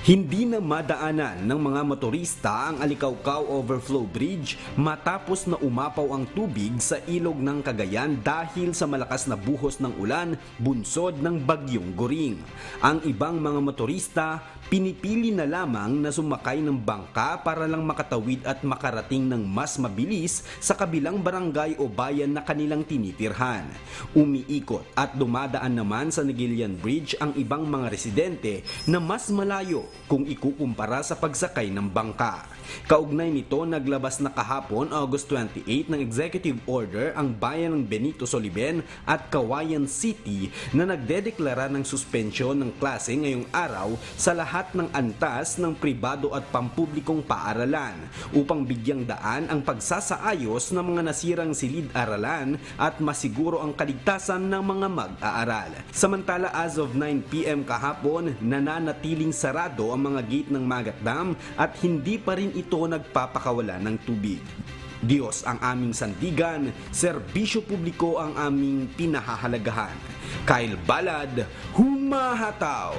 Hindi na madaanan ng mga motorista ang Alicaucao Overflow Bridge matapos na umapaw ang tubig sa ilog ng Cagayan dahil sa malakas na buhos ng ulan bunsod ng bagyong Goring. Ang ibang mga motorista pinipili na lamang na sumakay ng bangka para lang makatawid at makarating ng mas mabilis sa kabilang barangay o bayan na kanilang tinitirhan. Umiikot at dumadaan naman sa Negilian Bridge ang ibang mga residente na mas malayo kung ikukumpara sa pagsakay ng bangka. Kaugnay nito, naglabas na kahapon August 28 ng Executive Order ang bayan ng Benito Soliben at Cauayan City na nagdedeklara ng suspensyon ng klase ngayong araw sa lahat ng antas ng pribado at pampublikong paaralan upang bigyang daan ang pagsasaayos ng mga nasirang silid-aralan at masiguro ang kaligtasan ng mga mag-aaral. Samantala, as of 9 p.m. kahapon, nananatiling sarado ang mga gate ng Magat Dam at hindi pa rin ito nagpapakawala ng tubig. Diyos ang aming sandigan, serbisyo publiko ang aming pinahahalagahan. Kyle Balad, humahataw!